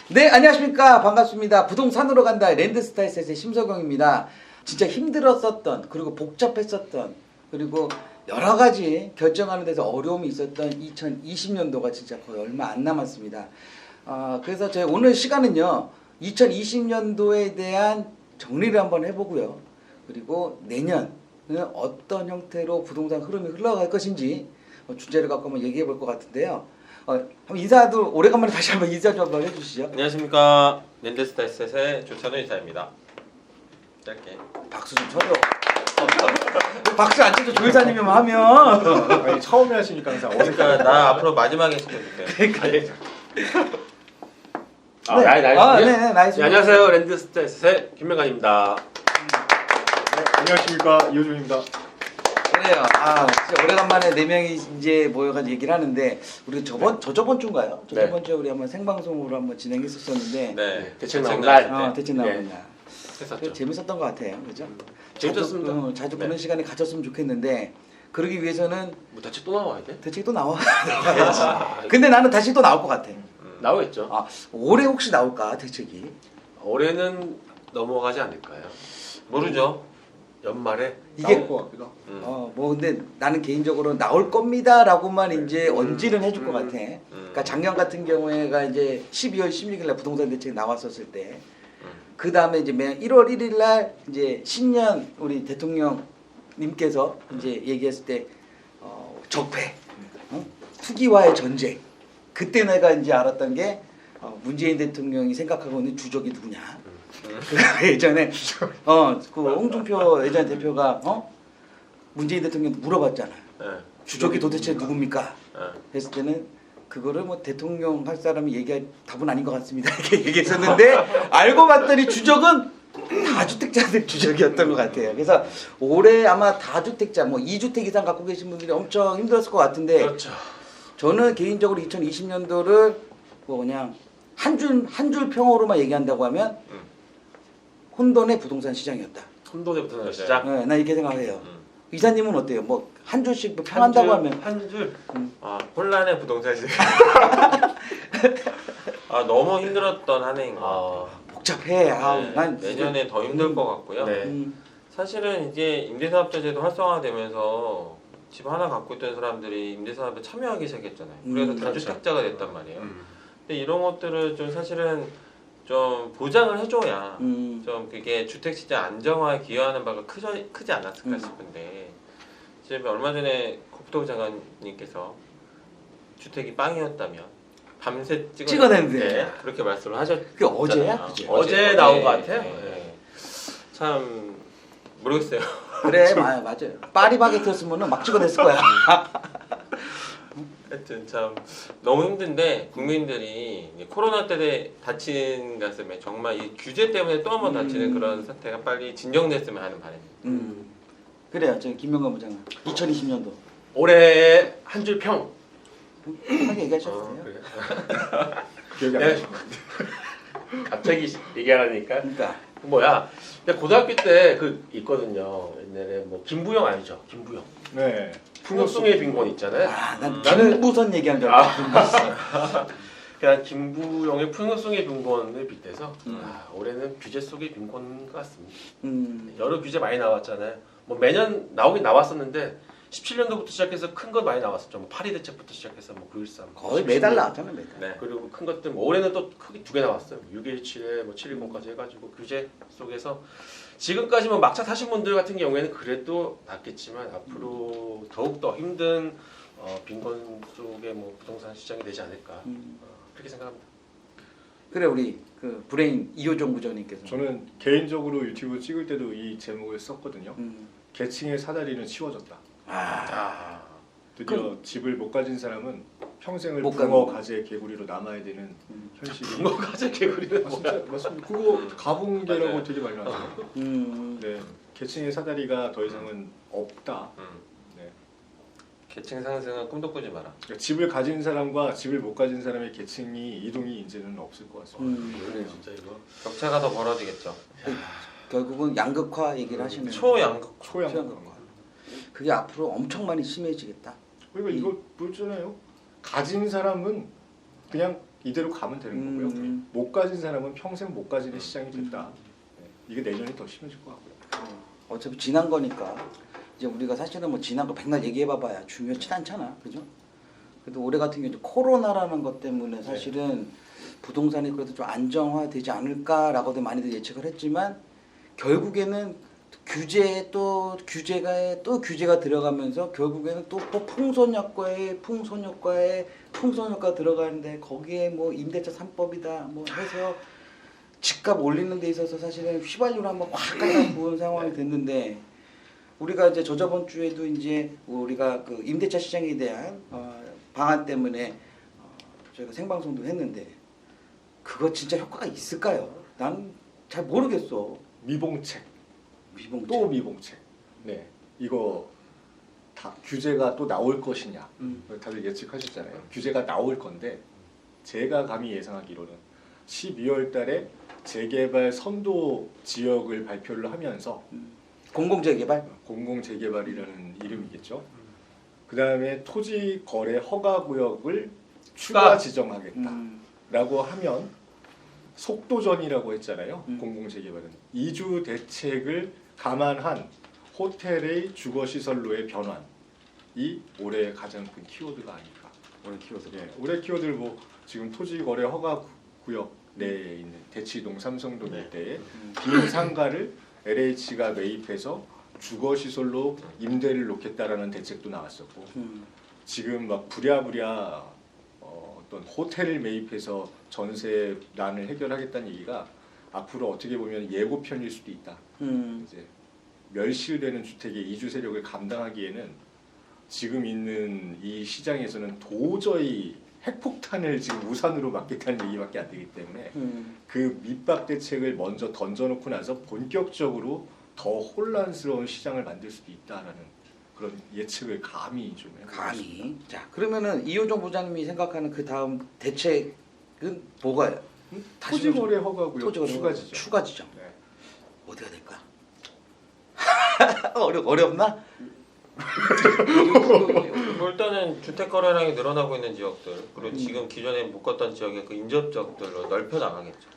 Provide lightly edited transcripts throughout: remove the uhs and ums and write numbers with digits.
네, 안녕하십니까. 반갑습니다. 부동산으로 간다. 랜드스타일셋의 심석영입니다. 진짜 힘들었었던, 그리고 복잡했었던, 그리고 여러 가지 결정하는 데서 어려움이 있었던 2020년도가 진짜 거의 얼마 안 남았습니다. 그래서 저희 오늘 시간은요, 2020년도에 대한 정리를 한번 해보고요. 그리고 내년은 어떤 형태로 부동산 흐름이 흘러갈 것인지 주제를 갖고 한번 얘기해 볼 것 같은데요. 한번 인사도 오래간만에 다시 한번 인사 좀 한번 해주시죠. 안녕하십니까. 랜드스타일셋의 조찬우 이사입니다. 짧게 박수 좀 쳐요. 박수 안 쳐도 조이사님이면 하면. 아니 처음에 하시니까 항상 그러니까 나 앞으로 마지막에 시켜줄게. 그러니까. 네, 네, 나이스. 네, 안녕하세요. 랜드스타일셋의 김명관입니다. 네, 안녕하십니까 이호준입니다. 그래요. 진짜 오래간만에 네 명이 이제 모여가지고 얘기를 하는데 우리 저번 주인가요? 저번 주에 우리 한번 생방송으로 한번 진행했었었는데. 네. 대책 나온 날. 대책 나온 날. 했었죠. 재밌었던 것 같아요, 그죠? 재밌었습니다. 자주 네. 보는 시간이 가졌으면 좋겠는데 그러기 위해서는 뭐 대책 또 나와야 돼? 대책이 또 나와. 근데 나는 다시 또 나올 것 같아. 나오겠죠. 올해 혹시 나올까 대책이? 올해는 넘어가지 않을까요? 모르죠. 연말에 이게 나올 것 같기도. 뭐 근데 나는 개인적으로 나올 겁니다라고만 이제 언지는 해줄 것 같아. 그러니까 작년 같은 경우에가 이제 12월 16일날 부동산 대책이 나왔었을 때, 그 다음에 이제 매년 1월 1일날 이제 신년 우리 대통령님께서 이제 얘기했을 때 적폐, 투기와의 전쟁. 그때 내가 이제 알았던 게 문재인 대통령이 생각하고 있는 주적이 누구냐. 그 예전에 그 홍준표 예전 대표가 문재인 대통령한테 물어봤잖아. 네. 주적이 도대체 누굽니까? 네. 했을 때는 그거를 뭐 대통령 할 사람이 얘기할 답은 아닌 것 같습니다. 이렇게 얘기했었는데 알고 봤더니 주적은 다주택자들 주적이었던 것 같아요. 그래서 올해 아마 다주택자 뭐 2주택 이상 갖고 계신 분들이 엄청 힘들었을 것 같은데, 그렇죠. 저는 개인적으로 2020년도를 뭐 그냥 한 줄 평으로만 얘기한다고 하면 혼돈의 부동산 시장이었다. 혼돈의 부동산 시장. 네, 나 이렇게 생각해요. 이사님은 어때요? 뭐 한 줄씩 뭐 평한다고 하면 한 줄. 혼란의 부동산 시장. 너무 힘들었던 한 해인 것 같아요. 복잡해. 네, 난 내년에 더 힘들 것 같고요. 네. 사실은 이제 임대사업자제도 활성화되면서 집 하나 갖고 있던 사람들이 임대사업에 참여하기 시작했잖아요. 그래서 다주택자가 됐단 말이에요. 근데 이런 것들을 좀 사실은 좀 보장을 해줘야 좀 그게 주택시장 안정화에 기여하는 바가 크지 않았을까 싶은데, 지금 얼마 전에 국토부 장관님께서 주택이 빵이었다면 밤새 찍어내는데. 네, 그렇게 말씀을 하셨. 그게 어제야? 그죠? 어제 나온 것 같아요. 네. 참 모르겠어요. 그래, 맞아요. 파리바게트였으면 막 찍어냈을 거야. 하여튼 참 너무 힘든데, 국민들이 이제 코로나 때 다친 가슴에 정말 이 규제 때문에 또 한 번 다치는 그런 사태가 빨리 진정됐으면 하는 바람입니다. 그래요. 저 김명관 부장은 2020년도 올해 한 줄 평. 편하게 얘기하셨어요. 그래요? 기억이 안 네. 나죠. 갑자기 얘기하니까 그러니까 뭐야? 근데 고등학교 때 그 있거든요. 옛날에 뭐 김부영 알죠? 김부영. 네. 풍요송의 빈곤 있잖아요. 난 나는- 김부선 얘기하는 줄 알았어. 그냥 김부영의 풍요송의 빈곤을 빗대서 올해는 규제 속의 빈곤 같습니다. 여러 규제 많이 나왔잖아요. 뭐 매년 나오긴 나왔었는데 17년도부터 시작해서 큰 거 많이 나왔었죠. 뭐 파리 대책부터 시작해서 뭐 9.13 거의 매달 나왔잖아, 매달. 네. 그리고 큰 것들 뭐 올해는 또 크게 두 개 나왔어요. 617에 뭐 710까지 해가지고 규제 속에서 지금까지만 막차 타신 분들 같은 경우에는 그래도 낫겠지만 앞으로 더욱 더 힘든 빈곤 속의 뭐 부동산 시장이 되지 않을까 그렇게 생각합니다. 그래, 우리 그 브레인 이호정 부장님께서. 저는 개인적으로 유튜브 찍을 때도 이 제목을 썼거든요. 계층의 사다리는 치워졌다. 드디어 집을 못 가진 사람은 평생을 못 붕어, 가는 가재, 개구리로 남아야 되는 현실이. 붕어 가재 개구리는 진짜 뭐야? 맞습니다. 그거 가붕계라고 맞아요. 되게 많이 나왔어요. 네, 계층의 사다리가 더 이상은 없다. 네. 계층 상승은 꿈도 꾸지 마라. 그러니까 집을 가진 사람과 집을 못 가진 사람의 계층이 이동이 이제는 없을 것 같습니다. 이거는 진짜 이거 격차가 더 벌어지겠죠. 결국은 양극화 얘기를 하시는 초양극. 초양극화. 그게 앞으로 엄청 많이 심해지겠다. 그러니까 이거 보잖아요. 가진 사람은 그냥 이대로 가면 되는 거고요. 못 가진 사람은 평생 못 가지는 시장이 됐다. 이게 내년이 더 심해질 것 같고요. 어차피 지난 거니까 이제 우리가 사실은 뭐 지난 거 백날 얘기해봐봐야 중요치 않잖아, 그죠? 그래도 올해 같은 경우 이제 코로나라는 것 때문에 사실은 부동산이 그래도 좀 안정화되지 않을까라고도 많이들 예측을 했지만 결국에는 규제가 들어가면서 결국에는 또 풍선효과에 풍선효과 들어가는데 거기에 뭐 임대차 3법이다 뭐 해서 집값 올리는 데 있어서 사실은 휘발유를 한번 확 갖다 부은 상황이 됐는데 우리가 이제 저저번 주에도 이제 우리가 그 임대차 시장에 대한 방안 때문에 저희가 생방송도 했는데 그거 진짜 효과가 있을까요? 난 잘 모르겠어. 미봉책. 미봉책. 또 미봉책. 네, 이거 다 규제가 또 나올 것이냐. 다들 예측하셨잖아요. 규제가 나올 건데 제가 감히 예상하기로는 12월달에 재개발 선도 지역을 발표를 하면서 공공재개발? 공공재개발이라는 이름이겠죠. 그 다음에 토지 거래 허가 구역을 추가 지정하겠다라고 하면 속도전이라고 했잖아요. 공공재개발은 이주 대책을 감안한 호텔의 주거시설로의 변환이 올해 가장 큰 키워드가 아닐까. 올해 키워드. 예, 올해 키워드를 뭐 지금 토지 거래 허가 구역 내에 있는 대치동 삼성동 일대에 빈 상가를 LH가 매입해서 주거시설로 임대를 놓겠다라는 대책도 나왔었고 지금 막 부랴부랴 어떤 호텔을 매입해서 전세난을 해결하겠다는 얘기가 앞으로 어떻게 보면 예고편일 수도 있다. 이제 멸실되는 주택의 이주 세력을 감당하기에는 지금 있는 이 시장에서는 도저히 핵폭탄을 지금 우산으로 맞겠다는 얘기밖에 안 되기 때문에 그 밑밥 대책을 먼저 던져놓고 나서 본격적으로 더 혼란스러운 시장을 만들 수도 있다라는 그런 예측을 감히 좀 감히. 자, 그러면은 이호정 부장님이 생각하는 그 다음 대책은 뭐가요? 토지 거래 허가 구역 토지거래 추가 지정. 추가 지정. 네. 어디가 될까? 어렵나? 뭐 일단은 주택 거래량이 늘어나고 있는 지역들 그리고 지금 기존에 묶었던 지역의 그 인접 지역들로 넓혀 나가겠죠.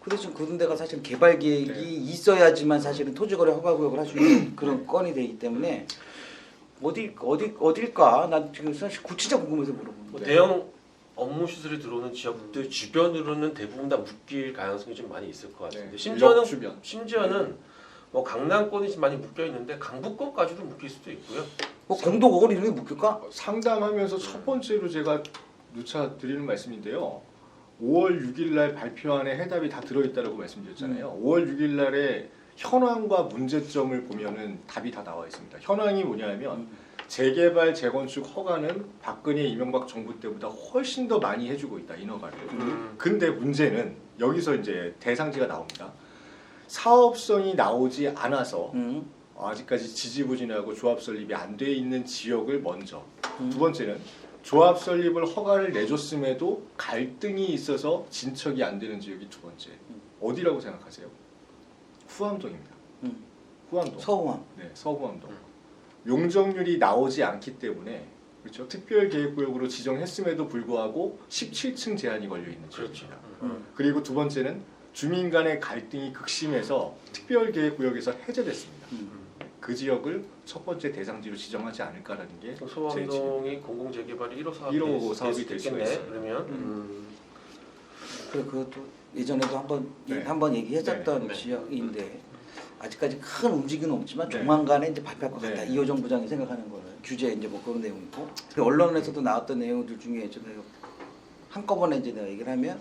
근데 지금 그런 데가 사실 개발 계획이 있어야지만 사실은 토지거래 허가구역을 할 수 있는 그런 건이 되기 때문에 어딜까? 난 지금 사실 진짜 궁금해서 물어보는 뭐 거야. 대형 업무 시설이 들어오는 지역들 주변으로는 대부분 다 묶일 가능성이 좀 많이 있을 것 같은데 역 심지어는 뭐 강남권이 좀 많이 묶여 있는데 강북권까지도 묶일 수도 있고요. 뭐 공도거리 이런 게 묶일까? 상담하면서 첫 번째로 제가 누차 드리는 말씀인데요. 5월 6일 날 발표안에 해답이 다 들어있다고 말씀드렸잖아요. 5월 6일 날에 현황과 문제점을 보면은 답이 다 나와 있습니다. 현황이 뭐냐면 재개발 재건축 허가는 박근혜 이명박 정부 때보다 훨씬 더 많이 해주고 있다 인허가를. 근데 문제는 여기서 이제 대상지가 나옵니다. 사업성이 나오지 않아서 아직까지 지지부진하고 조합 설립이 안 돼 있는 지역을 먼저. 두 번째는 조합 설립을 허가를 내줬음에도 갈등이 있어서 진척이 안 되는 지역이 두 번째. 어디라고 생각하세요? 후암동입니다. 후암동. 서호암. 네, 서후암동. 용적률이 나오지 않기 때문에 그렇죠. 특별계획구역으로 지정했음에도 불구하고 17층 제한이 걸려 있는 지역입니다. 그리고 두 번째는 주민 간의 갈등이 극심해서 특별계획구역에서 해제됐습니다. 그 지역을 첫 번째 대상지로 지정하지 않을까라는 게 소암동이 공공재개발이 1호 사업이 될 수가 있어요. 그러면 그것도 예전에도 네. 한번 얘기했었던 네. 지역인데 아직까지 큰 움직임은 없지만 조만간에 이제 발표할 것 같다. 네. 이호정 부장이 생각하는 거는 규제 이제 뭐 그런 내용이고 그리고 언론에서도 나왔던 내용들 중에 제가 한꺼번에 이제 내가 얘기를 하면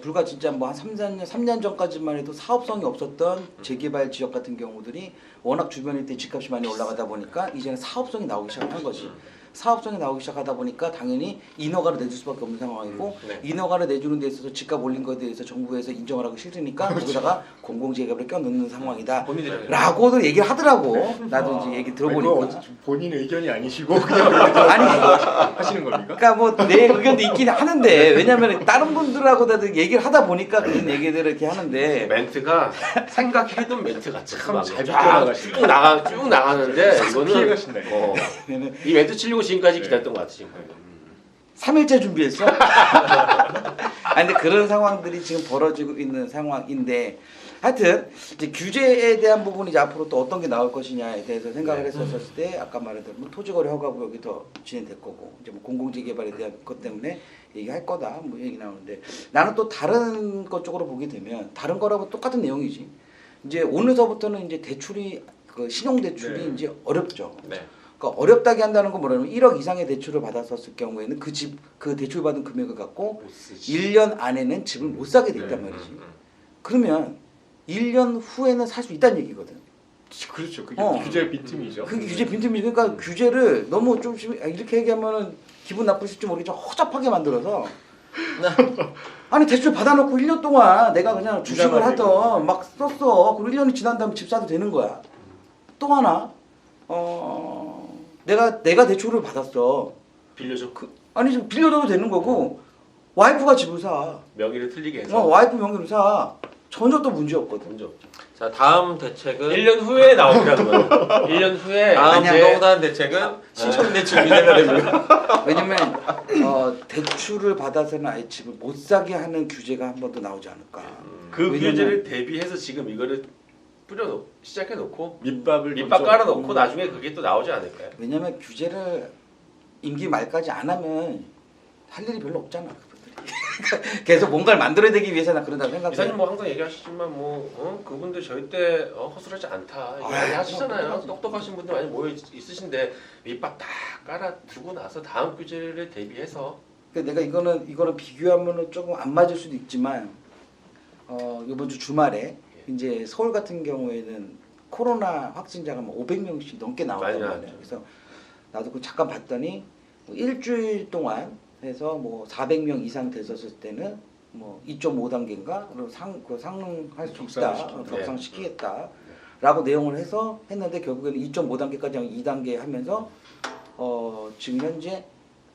불과 진짜 뭐 한 3년 전까지만 해도 사업성이 없었던 재개발 지역 같은 경우들이 워낙 주변에 때 집값이 많이 올라가다 보니까 이제는 사업성이 나오기 시작한 거지. 사업성이 나오기 시작하다 보니까 당연히 인허가를 내줄 수밖에 없는 상황이고 인허가를 내주는 데 있어서 집값 올린 것에 대해서 정부에서 인정을 하기 싫으니까 거기다가 공공재개발을 껴넣는 상황이다 라고도 얘기를 하더라고. 나도 이제 얘기 들어보니까 본인 의견이 아니시고 그냥 아니 하시는 겁니까? 그러니까 뭐 내 의견도 있긴 하는데 왜냐면 다른 분들하고도 얘기를 하다 보니까 그런 얘기들을 이렇게 하는데 멘트가 생각해둔 멘트가 참잘 비껴나가시네. 쭉 나가는데 이거는 피해가신다. 이 멘트 치려고 지금까지 기다렸던 것 같아 지금. 3일째 준비했어? 아니 근데 그런 상황들이 지금 벌어지고 있는 상황인데 하여튼 이제 규제에 대한 부분이 이제 앞으로 또 어떤 게 나올 것이냐에 대해서 생각을 했었을 때 아까 말했던 뭐 토지거래 허가구역이 더 진행될 거고 이제 뭐 공공재 개발에 대한 것 때문에 얘기할 거다 뭐 얘기 나오는데 나는 또 다른 것 쪽으로 보게 되면 다른 거라고 똑같은 내용이지. 이제 오늘서부터는 이제 대출이 그 신용 대출이 네. 이제 어렵죠. 네. 그러니까 어렵다게 한다는 건 뭐냐면 1억 이상의 대출을 받았었을 경우에는 그 대출 받은 금액을 갖고 못 쓰지. 1년 안에는 집을 못 사게 됐단 네. 말이지. 그러면 1년 후에는 살 수 있다는 얘기거든. 그렇죠. 그게 어. 규제 빈틈이죠. 그게 규제 빈틈이죠. 그러니까 규제를 너무 좀 이렇게 얘기하면은 기분 나쁘실지 모르겠지만 허접하게 만들어서 아니 대출 받아놓고 1년 동안 내가 그냥 주식을 하던 막 썼어. 그리고 1년이 지난 다음에 집 사도 되는 거야. 또 하나 내가 대출을 받았어. 빌려줘. 아니 지금 빌려줘도 되는 거고 와이프가 집을 사. 명의를 틀리게 해서 와이프 명의로 사. 전혀 또 문제 없거든. 문제 없죠. 자 다음 대책은 1년 후에 나오기라는 거예요. 1년 후에 다음 아니야. 부동산 대책은 신청 대출 미래가 됩니다. 왜냐면 대출을 받아서는 아예 집을 못 사게 하는 규제가 한 번 더 나오지 않을까. 그 왜냐면- 규제를 대비해서 지금 이거를 시작해 놓고 밑밥을 밑밥 먼저- 깔아 놓고 나중에 그게 또 나오지 않을까요? 왜냐면 규제를 임기 말까지 안 하면 할 일이 별로 없잖아. 그분들이. 계속 뭔가를 만들어야 되기 위해서 나 그런다고 생각해. 이사님 뭐 항상 얘기하시지만 그분들 절대 허술하지 않다 이야기 하시잖아요. 똑똑하지. 똑똑하신 분들 많이 모여 있으신데 밑밥 다 깔아 두고 나서 다음 규제를 대비해서 그러니까 내가 이거는 비교하면은 조금 안 맞을 수도 있지만 이번 주 주말에 이제 서울 같은 경우에는 코로나 확진자가 뭐 500명씩 넘게 나왔단 많이 말이에요. 나왔죠. 그래서 나도 그 잠깐 봤더니 뭐 일주일 동안 해서 뭐 400명 이상 됐었을 때는 뭐 2.5단계인가 그리고 상능할 수 있다, 격상시키겠다. 격상시키겠다라고 내용을 해서 했는데 결국에는 2.5단계까지 2단계 하면서 지금 현재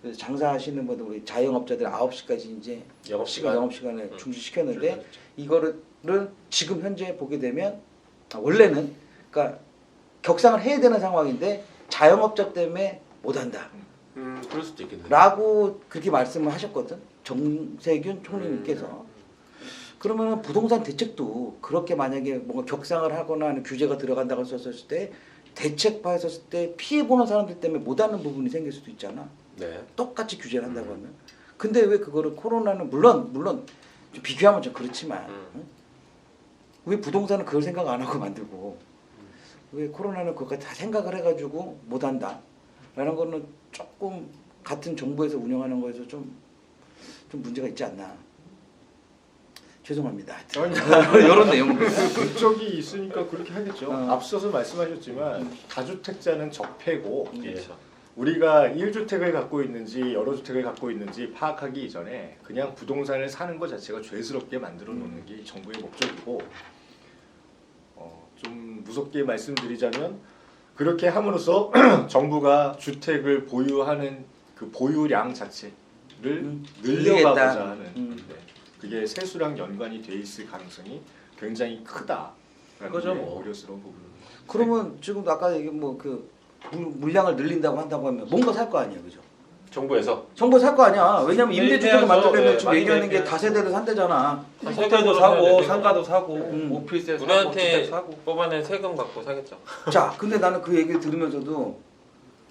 그 장사하시는 분들 우리 자영업자들 9시까지 이제 영업시간을 중지시켰는데 이거를 지금 현재 보게 되면 원래는 그러니까 격상을 해야 되는 상황인데 자영업자 때문에 못한다 그럴 수도 있겠네요. 라고 그렇게 말씀을 하셨거든 정세균 총리님께서. 그러면 부동산 대책도 그렇게 만약에 뭔가 격상을 하거나 하는 규제가 들어간다고 썼을 때 대책파했었을 때 피해보는 사람들 때문에 못하는 부분이 생길 수도 있잖아. 네. 똑같이 규제를 한다고 하면. 근데 왜 그거를 코로나는 물론 좀 비교하면 좀 그렇지만 응? 왜 부동산은 그걸 생각 안 하고 만들고 왜 코로나는 그것까지 다 생각을 해가지고 못한다 라는 거는 조금 같은 정부에서 운영하는 거에서 좀 문제가 있지 않나. 죄송합니다. 이런 내용. 그쪽이 있으니까 그렇게 하겠죠. 어. 앞서서 말씀하셨지만 다주택자는 적폐고 그렇죠. 우리가 1주택을 갖고 있는지 여러 주택을 갖고 있는지 파악하기 이전에 그냥 부동산을 사는 것 자체가 죄스럽게 만들어 놓는 게 정부의 목적이고 좀 무섭게 말씀드리자면 그렇게 함으로써 정부가 주택을 보유하는 그 보유량 자체를 늘려가고자 하는 네. 그게 세수랑 연관이 돼 있을 가능성이 굉장히 크다라는 그거죠, 게 뭐. 우려스러운 부분입니다. 그러면 지금 아까 얘기 뭐그 물량을 늘린다고 한다고 하면 뭔가 살 거 아니야, 그죠? 정부에서 정부 살 거 아니야. 왜냐면 임대주택을 매입해야죠. 만들려면 지금 많이 얘기하는 게 매입해야죠. 다세대를 산대잖아. 호텔도 사고 상가도 사고 오피스에 사고 우리한테 주택 사고 뽑아낸 세금 갖고 사겠죠. 자, 근데 나는 그 얘기를 들으면서도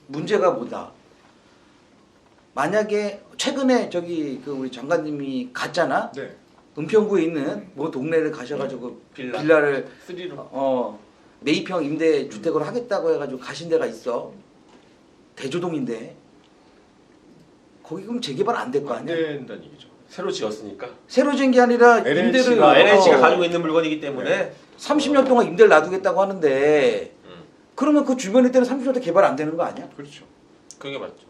문제가 뭐다. 만약에 최근에 저기 그 우리 장관님이 갔잖아. 네. 은평구에 있는 뭐 동네를 가셔가지고 빌라 빌라를 3로 매입형 임대 주택으로 하겠다고 해가지고 가신 데가 있어. 대조동인데 거기 그럼 재개발 안 될 거 안 아니야? 된다는 얘기죠. 새로 지었으니까 새로 지은 게 아니라 LH 가 임대를 LH가 가지고 있는 물건이기 때문에 30년 동안 임대를 놔두겠다고 하는데 그러면 그 주변에 때는 30년 동안 개발 안 되는 거 아니야? 그렇죠. 그게 맞죠.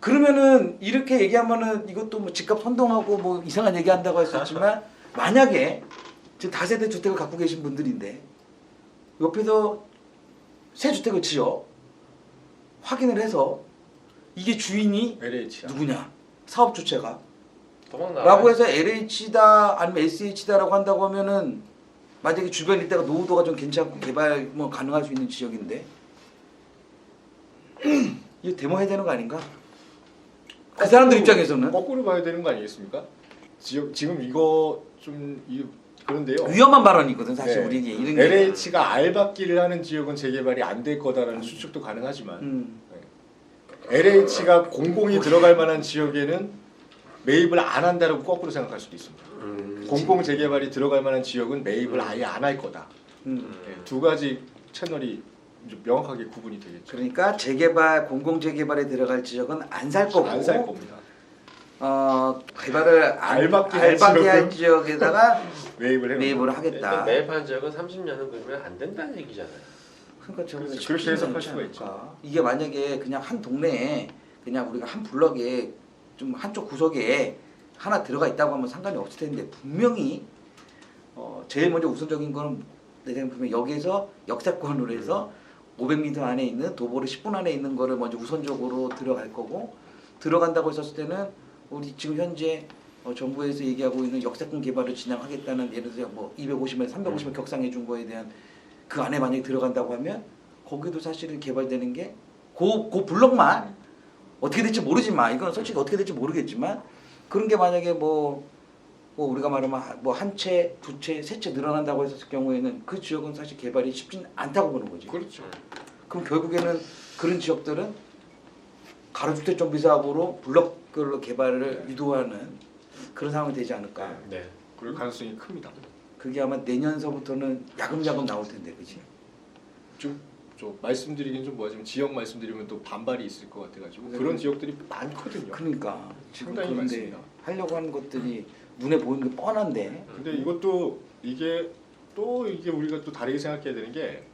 그러면은 이렇게 얘기하면은 이것도 뭐 집값 선동하고 뭐 이상한 얘기한다고 할 수 있지만 만약에 지금 다세대 주택을 갖고 계신 분들인데 옆에서 새 주택을 지어 확인을 해서 이게 주인이 LH야. 누구냐 사업 주체가 도망나 라고 해서 LH다 아니면 SH다라고 한다고 하면은 만약에 주변 일대가 노후도가 좀 괜찮고 개발 뭐 가능할 수 있는 지역인데 이거 데모해야 되는 거 아닌가? 그 사람들 입장에서는 거꾸로 봐야 되는 거 아니겠습니까? 지금 이거 좀 그런데요. 위험한 발언이거든 사실 네. 우리 이런 게. LH가 알박기를 하는 지역은 재개발이 안 될 거다라는 추측도 가능하지만 LH가 공공이 들어갈 만한 지역에는 매입을 안 한다라고 거꾸로 생각할 수도 있습니다. 공공 재개발이 들어갈 만한 지역은 매입을 아예 안 할 거다. 네, 두 가지 채널이 좀 명확하게 구분이 되겠죠. 그러니까 재개발 공공 재개발에 들어갈 지역은 안 살 거고 안 살 겁니다. 개발을 알박기 할 지역에다가 매입을 매입을 일단 하겠다. 매입한 지역은 30년은 그러면 안 된다는 얘기잖아요. 그러니까 저거 그렇죠. 쉽지는 그렇게 해석할 않지 수가 않을까. 이게 만약에 그냥 한 동네에 그냥 우리가 한 블럭에 좀 한쪽 구석에 하나 들어가 있다고 하면 상관이 없을 텐데 분명히 제일 먼저 우선적인 거는 내 생각에 여기에서 역세권으로 해서 500m 안에 있는 도보로 10분 안에 있는 거를 먼저 우선적으로 들어갈 거고 들어간다고 했었을 때는 우리 지금 현재 정부에서 얘기하고 있는 역세권 개발을 진행하겠다는 예를 들어서 뭐 250m, 350m 격상해 준 거에 대한 그 안에 만약에 들어간다고 하면 거기도 사실은 개발되는 게 그 블럭만 어떻게 될지 모르지만 이건 솔직히 어떻게 될지 모르겠지만 그런 게 만약에 뭐 우리가 말하면 뭐 한 채, 두 채, 세 채 늘어난다고 했을 경우에는 그 지역은 사실 개발이 쉽진 않다고 보는 거지. 그렇죠. 그럼 결국에는 그런 지역들은 가로주택 정비 사업으로 블럭별로 개발을 유도하는 그런 상황이 되지 않을까. 네. 그럴 가능성이 큽니다. 그게 아마 내년서부터는 야금야금 나올 텐데, 그렇지? 좀 말씀드리긴 좀 뭐하지만 지역 말씀드리면 또 반발이 있을 것 같아가지고 네. 그런 지역들이 많거든요. 그러니까 지금 상당히 그런데 많습니다. 하려고 하는 것들이 눈에 보이는 게 뻔한데. 근데 이것도 이게 우리가 또 다르게 생각해야 되는 게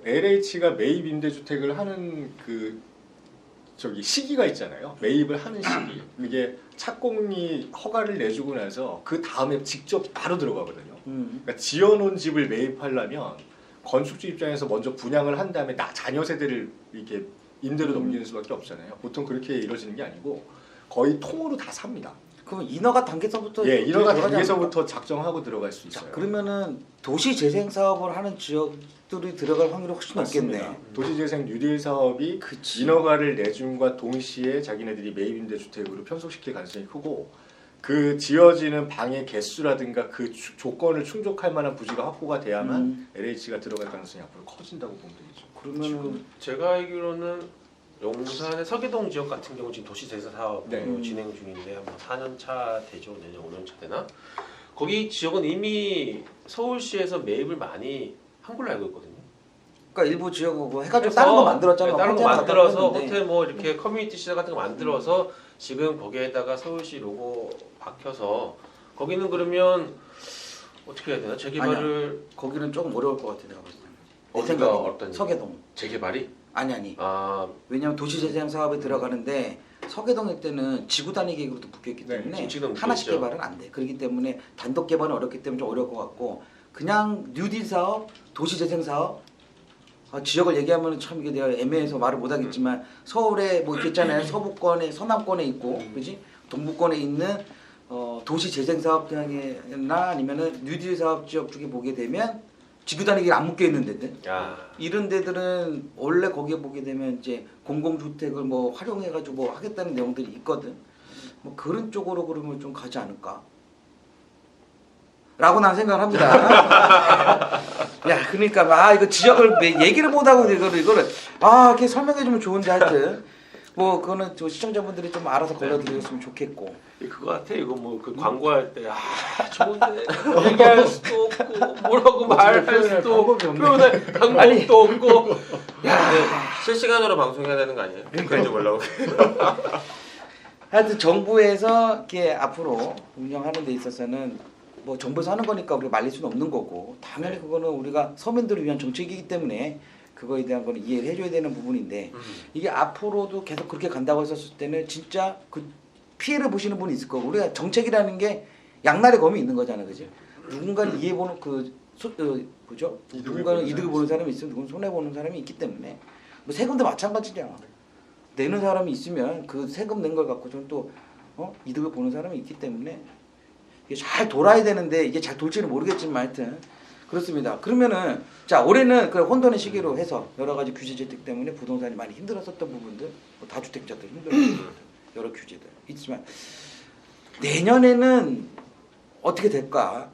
LH가 매입 임대주택을 하는 그 시기가 있잖아요. 매입을 하는 시기. 그게 착공이 허가를 내주고 나서 그 다음에 직접 바로 들어가거든요. 그러니까 지어놓은 집을 매입하려면 건축주 입장에서 먼저 분양을 한 다음에 자녀 세대를 이렇게 임대로 넘기는 수밖에 없잖아요. 보통 그렇게 이루어지는 게 아니고 거의 통으로 다 삽니다. 그럼 인허가 단계서부터 인허가 들어가지 단계에서부터 작정하고 들어갈 수 않을까? 있어요. 자, 그러면은 도시 재생 사업을 하는 지역들이 들어갈 확률이 훨씬 높겠네. 맞습니다. 도시재생 뉴딜 사업이 그치. 인허가를 내줌과 동시에 자기네들이 매입 임대주택으로 편속시킬 가능성이 크고 그 지어지는 방의 개수라든가 그 조건을 충족할 만한 부지가 확보가 돼야만 LH가 들어갈 가능성이 앞으로 커진다고 보면 되겠죠. 그러면은 제가 알기로는 용산의 서계동 지역 같은 경우 지금 도시재생 사업 네. 진행 중인데 아마 4년 차 되죠. 내년 5년 차 되나? 거기 지역은 이미 서울시에서 매입을 많이 한 걸로 알고 있거든요. 그러니까 일부 지역은 뭐 해가지고 그래서 다른 거 만들었잖아. 네, 다른 거 호텔 만들어서 했는데. 호텔 뭐 이렇게 커뮤니티 시설 같은 거 만들어서 지금 거기에다가 서울시 로고 박혀서 거기는 그러면 어떻게 해야 되나? 재개발을 거기는 조금 어려울 것 같아 내가 봤을 때. 내 어디가 생각에 어떤 서계동. 재개발이? 아니. 아 왜냐면 도시재생 사업에 들어가는데 서계동일 때는 지구 단위 계획으로도 묶여있기 네, 때문에 지금 하나씩 묶여있죠. 개발은 안 돼. 그렇기 때문에 단독 개발은 어렵기 때문에 좀 어려울 것 같고 그냥 뉴딜 사업, 도시재생 사업 지역을 얘기하면 참 이게 내가 애매해서 말을 못하겠지만 서울에 뭐 있잖아요. 서부권에 서남권에 있고 그지 동부권에 있는 도시재생 사업장이나 아니면은 뉴딜 사업 지역 쪽에 보게 되면 지구 단위계 안 묶여 있는 데들 야. 이런 데들은 원래 거기에 보게 되면 이제 공공주택을 뭐 활용해가지고 뭐 하겠다는 내용들이 있거든. 뭐 그런 쪽으로 그러면 좀 가지 않을까? 라고 난 생각을 합니다. 야, 그러니까 이거 지역을 얘기를 못하고 이거를 이렇게 설명해주면 좋은데 하여튼 뭐 그거는 저 시청자분들이 좀 알아서 걸러드렸으면 좋겠고. 그거 같아. 이거 뭐 그 광고할 때 좋은데 얘기할 수도 없고 뭐라고 말할 수도 없고 표현할 방법도 없고. 야, 근데 실시간으로 방송해야 되는 거 아니에요? 그런지 몰라고. 하여튼 정부에서 이렇게 앞으로 운영하는 데 있어서는 뭐 정부에서 하는 거니까 우리가 말릴 수는 없는 거고 당연히 그거는 우리가 서민들을 위한 정책이기 때문에 그거에 대한 거는 이해를 해줘야 되는 부분인데 이게 앞으로도 계속 그렇게 간다고 했었을 때는 진짜 그 피해를 보시는 분이 있을 거고 우리가 정책이라는 게 양날의 검이 있는 거잖아, 그지? 누군가는 이해 보는 그죠? 누군가는 이득을 보는 사람이 있으면 누군가는 손해 보는 사람이 있기 때문에 뭐 세금도 마찬가지잖아. 내는 사람이 있으면 그 세금 낸 걸 갖고 저는 또 이득을 보는 사람이 있기 때문에 이게 잘 돌아야 되는데 이게 잘 돌지는 모르겠지만 하여튼 그렇습니다. 그러면은 자 올해는 그 혼돈의 시기로 해서 여러 가지 규제 제택 때문에 부동산이 많이 힘들었었던 부분들 뭐 다주택자들 힘들었던 부분들 여러 규제들 있지만 내년에는 어떻게 될까?